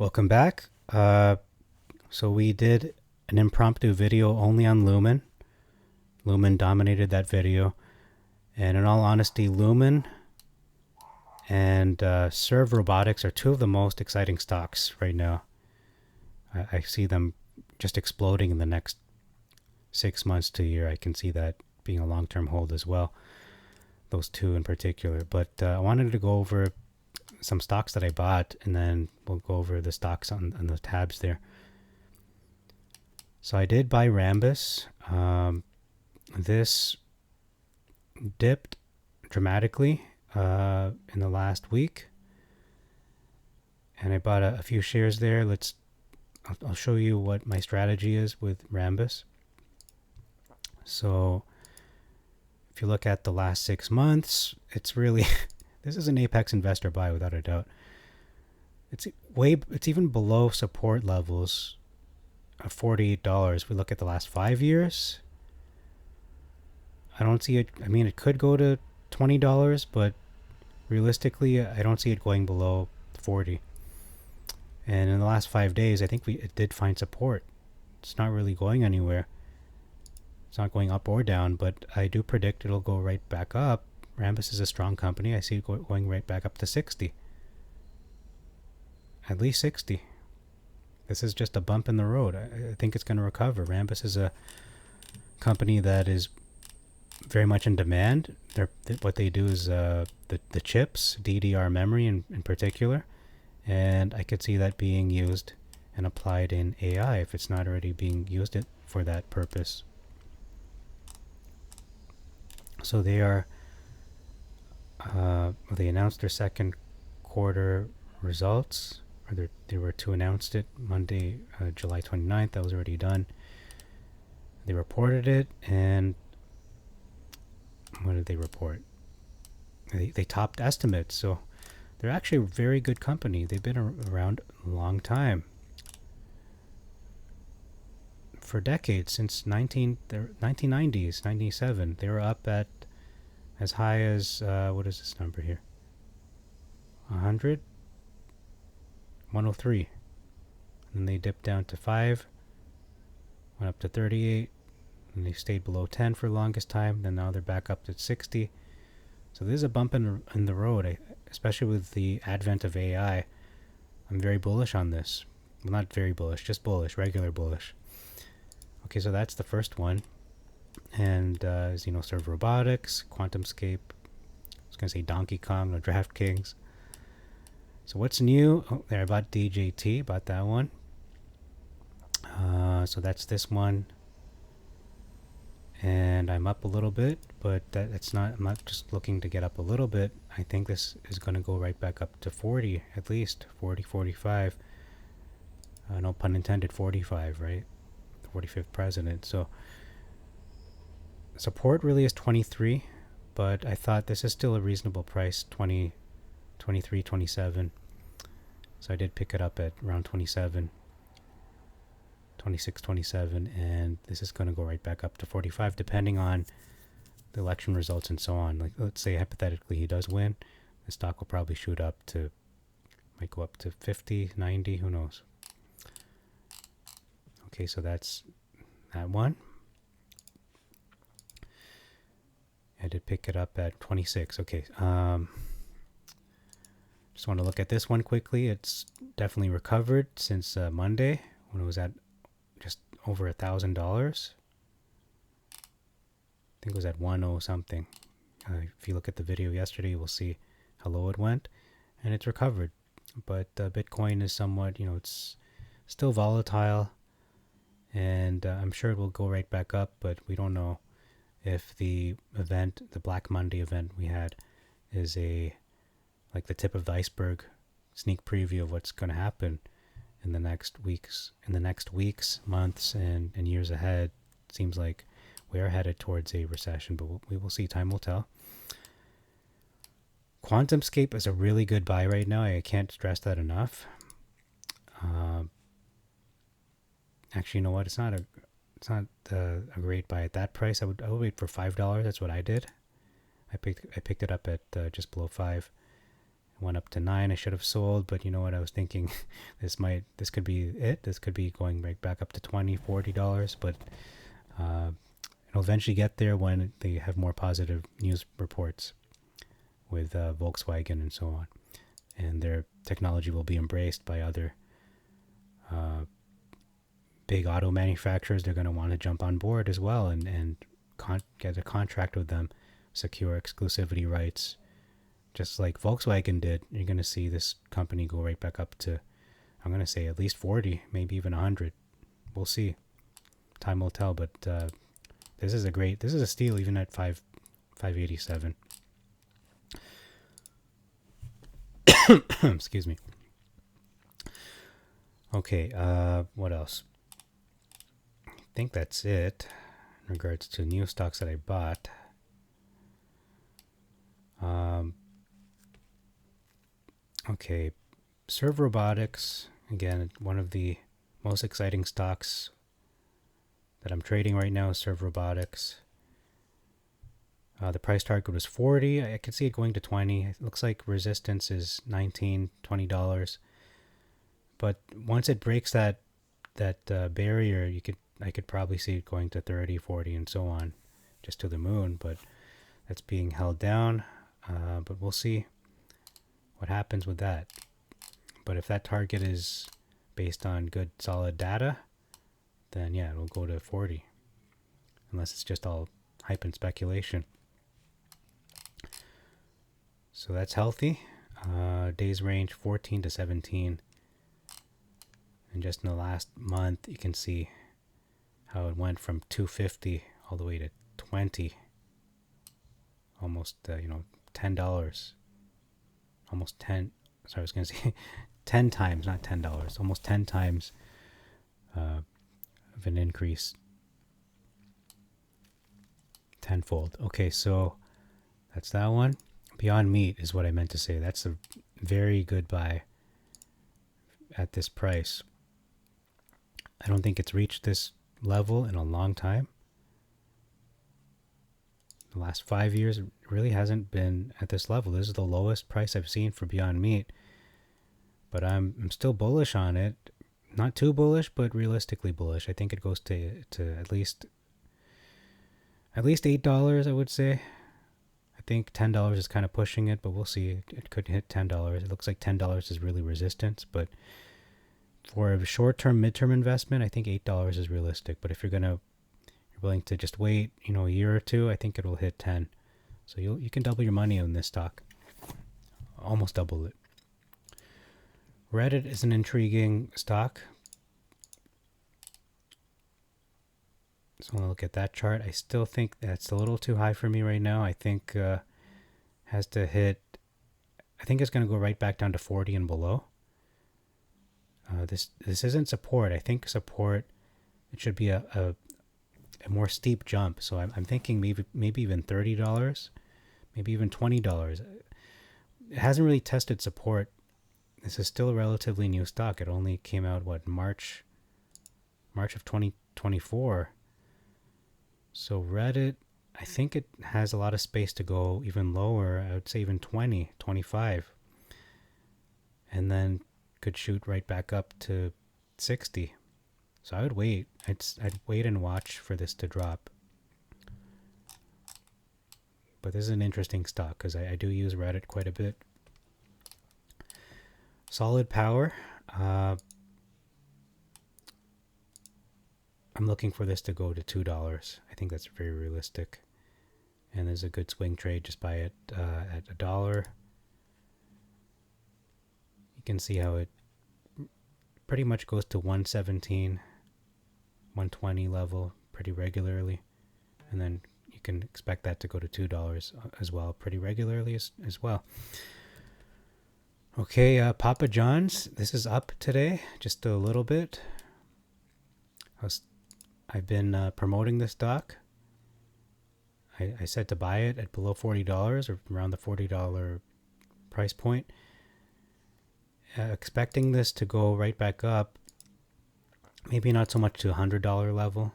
Welcome back. So we did an impromptu video only on Lumen. Lumen dominated that video. And in all honesty, Lumen and Serve Robotics are two of the most exciting stocks right now. I see them just exploding in the next 6 months to a year. I can see that being a long-term hold as well, those two in particular. But I wanted to go over some stocks that I bought, and then we'll go over the stocks on the tabs there. So I did buy Rambus. This dipped dramatically in the last week, and I bought a few shares there. I'll show you what my strategy is with Rambus. So if you look at the last 6 months, it's really this is an apex investor buy without a doubt. It's even below support levels of $48. If we look at the last 5 years, I don't see it. I mean, it could go to $20, but realistically, I don't see it going below 40. And in the last 5 days, I think it did find support. It's not really going anywhere. It's not going up or down, but I do predict it'll go right back up. Rambus is a strong company. I see it going right back up to 60. At least 60. This is just a bump in the road. I think it's going to recover. Rambus is a company that is very much in demand. What they do is the chips, DDR memory in particular, and I could see that being used and applied in AI if it's not already being used for that purpose. So they are. They announced their second quarter results, or they were to announce it Monday, July 29th. That was already done. They reported it, and what did they report? They topped estimates, so they're actually a very good company. They've been around a long time. For decades, since 1990s, 97, they were up at as high as, what is this number here? 100? 103. And they dipped down to 5, went up to 38, and they stayed below 10 for the longest time. Then now they're back up to 60. So this is a bump in the road, especially with the advent of AI. I'm very bullish on this. Well, not very bullish, just bullish, regular bullish. Okay, so that's the first one. And as you know, Serve Robotics, QuantumScape. I was going to say Donkey Kong or DraftKings. So what's new? Oh, there, I bought DJT, bought that one. So that's this one. And I'm up a little bit, but that's not, I'm not just looking to get up a little bit. I think this is going to go right back up to 40, at least 40, 45. No pun intended, 45, right? The 45th president. So support really is 23, but I thought this is still a reasonable price, 20, 23, 27. So I did pick it up at around 27, 26, 27, and this is going to go right back up to 45 depending on the election results and so on. Like, let's say hypothetically he does win, the stock will probably shoot up to, might go up to 50, 90, who knows. Okay, so that's that one. I did pick it up at 26. Okay. Just want to look at this one quickly. It's definitely recovered since Monday when it was at just over $1,000. I think it was at 10 something. If you look at the video yesterday, you will see how low it went, and it's recovered. But Bitcoin is somewhat, it's still volatile, and I'm sure it will go right back up, but we don't know if the event, the Black Monday event we had, is like the tip of the iceberg, sneak preview of what's going to happen in the next weeks, months, and years ahead. It seems like we are headed towards a recession, but we will see. Time will tell. QuantumScape is a really good buy right now. I can't stress that enough. Actually, you know what? It's not a great buy at that price. I would wait for $5. That's what I did. I picked it up at just below 5. Went up to 9. I should have sold, but you know what? I was thinking this could be it. This could be going right back up to $20, $40, but it'll eventually get there when they have more positive news reports with Volkswagen and so on, and their technology will be embraced by other big auto manufacturers. They're going to want to jump on board as well and get a contract with them, secure exclusivity rights, just like Volkswagen did. You're going to see this company go right back up to, I'm going to say, at least 40, maybe even 100. We'll see. Time will tell, but this is a steal even at 587. Excuse me. Okay, what else? I think that's it in regards to new stocks that I bought. Okay, Serve Robotics, again, one of the most exciting stocks that I'm trading right now is Serve Robotics. The price target was 40. I could see it going to 20. It looks like resistance is $19, $20. But once it breaks that barrier, I could probably see it going to 30, 40, and so on, just to the moon. But that's being held down. But we'll see what happens with that. But if that target is based on good, solid data, then yeah, it'll go to 40. Unless it's just all hype and speculation. So that's healthy. Days range 14 to 17. And just in the last month, you can see how it went from 250 all the way to 20. Almost, $10. Almost 10. Sorry, I was going to say 10 times, not $10. Almost 10 times of an increase. Tenfold. Okay, so that's that one. Beyond Meat is what I meant to say. That's a very good buy at this price. I don't think it's reached this level in a long time. The last 5 years it really hasn't been at this level. This is the lowest price I've seen for Beyond Meat. But I'm still bullish on it. Not too bullish, but realistically bullish. I think it goes to at least $8, I would say. I think $10 is kind of pushing it, but we'll see. It could hit $10. It looks like $10 is really resistance, but for a short-term, mid-term investment, I think $8 is realistic. But if you're willing to just wait, a year or two, I think it will hit 10. So you can double your money on this stock. Almost double it. Reddit is an intriguing stock. So I'll look at that chart. I still think that's a little too high for me right now. I think has to hit. I think it's going to go right back down to 40 and below. This isn't support. I think support, it should be a more steep jump. So I'm thinking maybe even $30, maybe even $20. It hasn't really tested support. This is still a relatively new stock. It only came out March of 2024. So Reddit, I think it has a lot of space to go even lower. I would say even 20, 25. And then could shoot right back up to 60. So I would wait. I'd wait and watch for this to drop. But this is an interesting stock because I do use Reddit quite a bit. Solid Power. I'm looking for this to go to $2. I think that's very realistic. And there's a good swing trade. Just buy it at $1. You can see how it pretty much goes to 117, 120 level pretty regularly. And then you can expect that to go to $2 as well, pretty regularly as well. Okay, Papa John's. This is up today, just a little bit. I've been promoting this stock. I said to buy it at below $40 or around the $40 price point. Expecting this to go right back up. Maybe not so much to $100 level.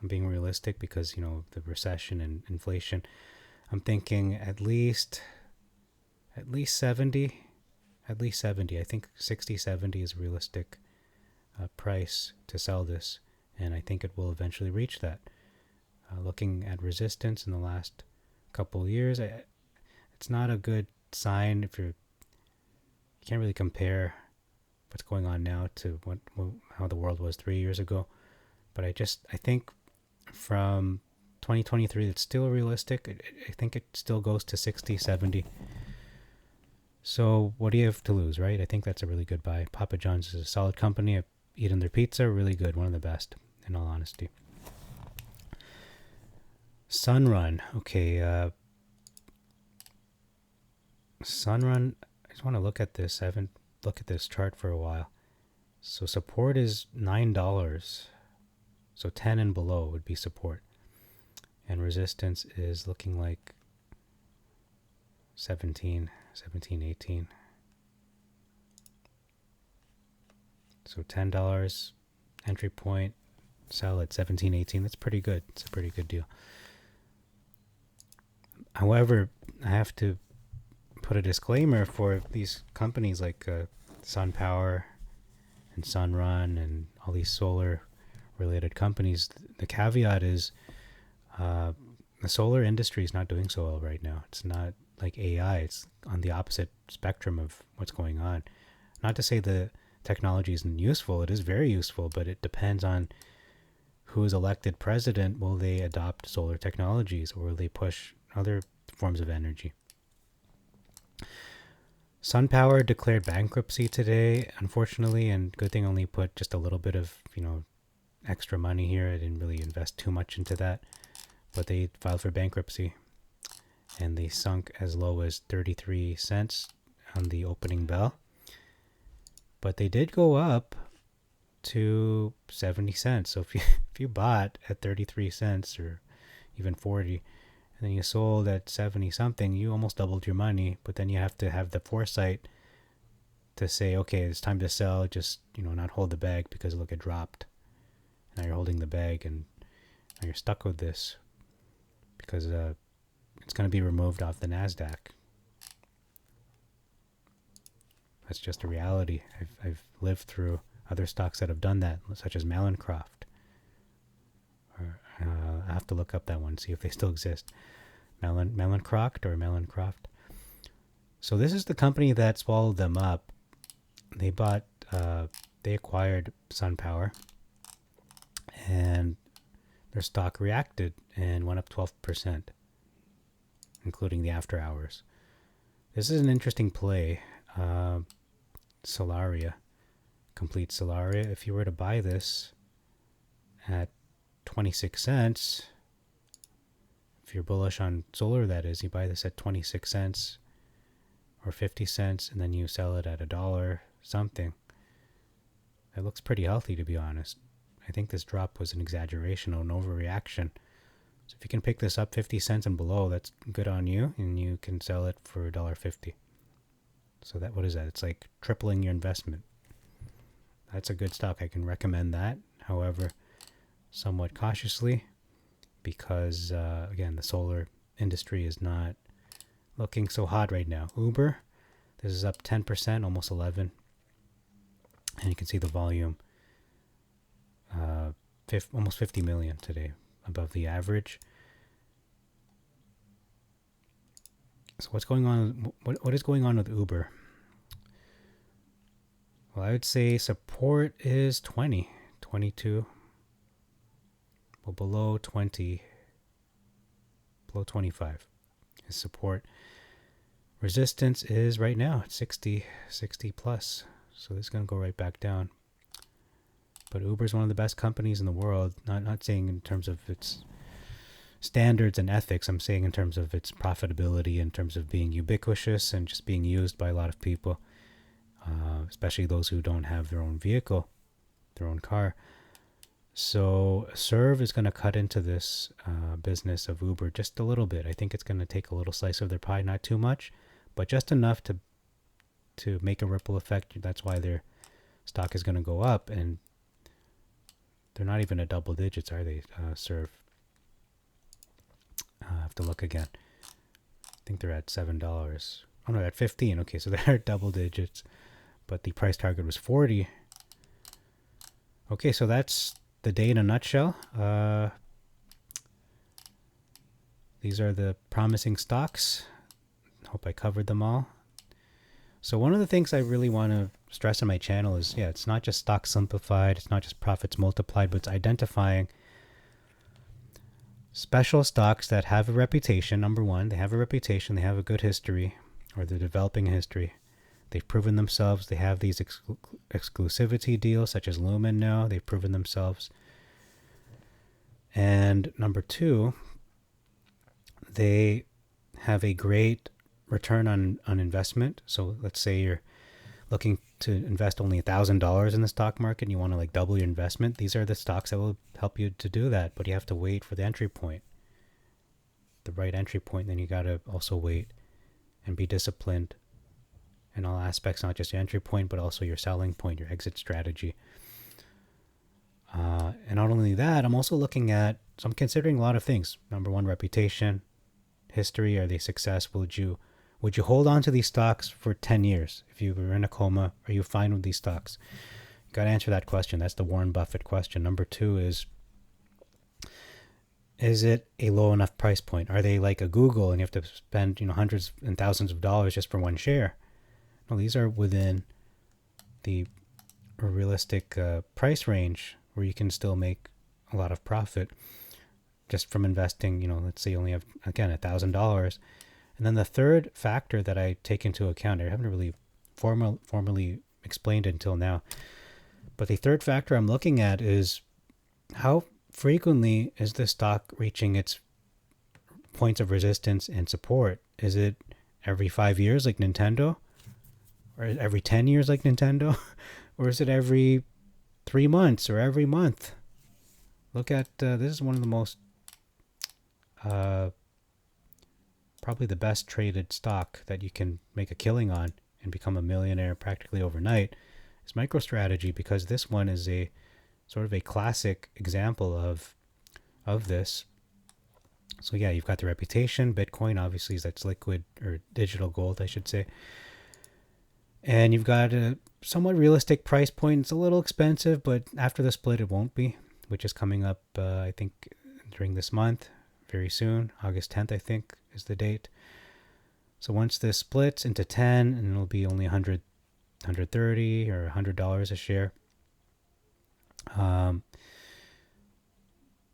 I'm being realistic because, the recession and inflation. I'm thinking at least 70. at least 70. I think 60, 70 is a realistic price to sell this, and I think it will eventually reach that. Looking at resistance in the last couple of years, it's not a good sign if you can't really compare what's going on now to how the world was 3 years ago. But I think from 2023, it's still realistic. I think it still goes to 60, 70. So what do you have to lose, right? I think that's a really good buy. Papa John's is a solid company. I've eaten their pizza, really good, one of the best, in all honesty. Sunrun, okay. Sunrun, I just want to look at this. I haven't looked at this chart for a while. So support is $9. So 10 and below would be support. And resistance is looking like 17, 18. So $10 entry point, sell at 17, 18. That's pretty good. It's a pretty good deal. However, I have to put a disclaimer for these companies like SunPower and Sunrun and all these solar related companies. The caveat is the solar industry is not doing so well right now. It's not like AI. It's on the opposite spectrum of what's going on. Not to say the technology isn't useful. It is very useful, but it depends on who is elected president. Will they adopt solar technologies, or will they push other forms of energy? SunPower declared bankruptcy today, unfortunately, and good thing only put just a little bit of, extra money here. I didn't really invest too much into that, but they filed for bankruptcy, and they sunk as low as 33 cents on the opening bell. But they did go up to 70 cents. So if you bought at 33 cents or even 40, and then you sold at 70 something, you almost doubled your money. But then you have to have the foresight to say, okay, it's time to sell. Just, not hold the bag, because look, it dropped. Now you're holding the bag, and now you're stuck with this because it's going to be removed off the NASDAQ. That's just a reality. I've lived through other stocks that have done that, such as Mallinckrodt. I have to look up that one, see if they still exist. Mallinckrodt or Mallinckrodt. So this is the company that swallowed them up. They acquired SunPower, and their stock reacted and went up 12%, including the after hours. This is an interesting play. Solaria, Complete Solaria. If you were to buy this at 26 cents, if you're bullish on solar, that is, you buy this at 26 cents or 50 cents, and then you sell it at $1 something. It looks pretty healthy, to be honest. I think this drop was an exaggeration or an overreaction. So if you can pick this up 50 cents and below, that's good on you, and you can sell it for $1.50. So what is that? It's like tripling your investment. That's a good stock. I can recommend that. However, somewhat cautiously, because again, the solar industry is not looking so hot right now. Uber, this is up 10%, almost 11, and you can see the volume, almost 50 million today, above the average. So what's going on? What is going on with Uber? Well, I would say support is 20, 22. Well, below 20, below 25 is support. Resistance is right now at 60 plus. So this is going to go right back down. But Uber is one of the best companies in the world. Not saying in terms of its standards and ethics. I'm saying in terms of its profitability, in terms of being ubiquitous and just being used by a lot of people, especially those who don't have their own vehicle, their own car. So Serve is going to cut into this business of Uber just a little bit. I think it's going to take a little slice of their pie, not too much, but just enough to make a ripple effect. That's why their stock is going to go up, and they're not even at double digits, are they? Serve. I have to look again. I think they're at $7. Oh no, at 15. Okay, so they're double digits, but the price target was 40. Okay, so that's the day in a nutshell. These are the promising stocks. Hope I covered them all. So one of the things I really want to stress on my channel is, yeah, it's not just stock simplified, it's not just profits multiplied, but it's identifying special stocks that have a reputation. Number one, they have a reputation, they have a good history, or they're developing a history. They've proven themselves. They have these exclusivity deals, such as Lumen now. They've proven themselves. And number two, they have a great return on investment. So let's say you're looking to invest only $1,000 in the stock market and you want to like double your investment. These are the stocks that will help you to do that, but you have to wait for the entry point, the right entry point. Then you got to also wait and be disciplined in all aspects, not just your entry point, but also your selling point, your exit strategy. And not only that, I'm also looking at, so I'm considering a lot of things. Number one, reputation, history. Are they successful? Would you hold on to these stocks for 10 years? If you were in a coma, are you fine with these stocks? You got to answer that question. That's the Warren Buffett question. Number two is it a low enough price point? Are they like a Google and you have to spend, hundreds and thousands of dollars just for one share? No, these are within the realistic price range where you can still make a lot of profit just from investing, let's say you only have, again, $1,000. And then the third factor that I take into account, I haven't really formally explained it until now, but the third factor I'm looking at is how frequently is this stock reaching its points of resistance and support? Is it every 5 years like Nintendo? Or every 10 years like Nintendo? Or is it every 3 months or every month? Look at, this is one of the most, probably the best traded stock that you can make a killing on and become a millionaire practically overnight is MicroStrategy, because this one is a sort of a classic example of this. So yeah, you've got the reputation. Bitcoin, obviously, that's liquid or digital gold, I should say. And you've got a somewhat realistic price point. It's a little expensive, but after the split, it won't be, which is coming up, I think, during this month, very soon. August 10th, I think, is the date. So once this splits into 10, and it'll be only 100, 130 or $100 a share.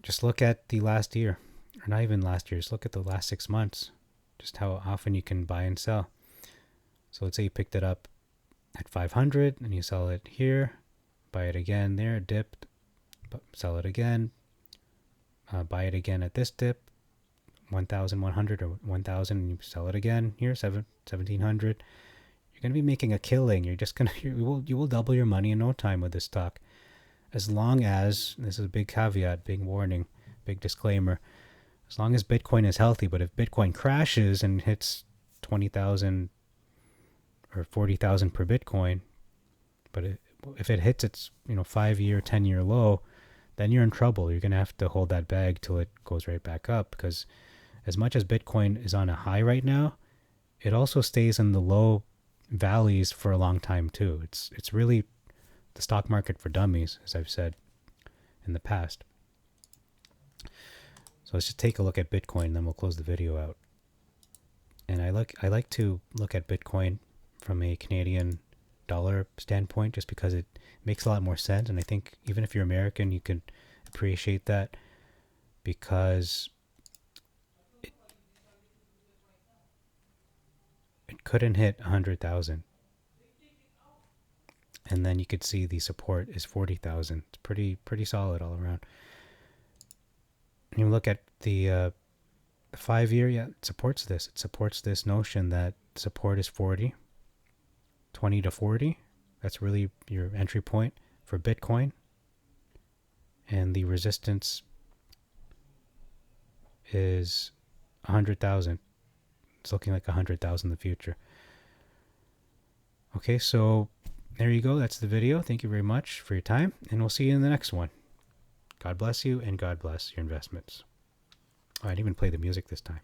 Just look at the last year, or not even last year, just look at the last 6 months, just how often you can buy and sell. So let's say you picked it up at 500 and you sell it here, buy it again there, dipped, sell it again, buy it again at this dip, 1,100 or 1,000, and you sell it again here, 1,700. You're going to be making a killing. You're just going to, you will double your money in no time with this stock. As long as, this is a big caveat, big warning, big disclaimer, as long as Bitcoin is healthy. But if Bitcoin crashes and hits 20,000 or 40,000 per Bitcoin, but if it hits its 5-year, 10-year low, then you're in trouble. You're going to have to hold that bag till it goes right back up, because as much as Bitcoin is on a high right now, it also stays in the low valleys for a long time too. It's really the stock market for dummies, as I've said in the past. So let's just take a look at Bitcoin, then we'll close the video out. And I like to look at Bitcoin from a Canadian dollar standpoint, just because it makes a lot more sense. And I think even if you're American, you can appreciate that, because it couldn't hit 100,000. And then you could see the support is 40,000. It's pretty solid all around. And you look at the 5-year, yeah, it supports this. It supports this notion that support is 40, 20 to 40. That's really your entry point for Bitcoin. And the resistance is 100,000. It's looking like 100,000 in the future. Okay, so there you go. That's the video. Thank you very much for your time, and we'll see you in the next one. God bless you, and God bless your investments. Oh, I didn't even play the music this time.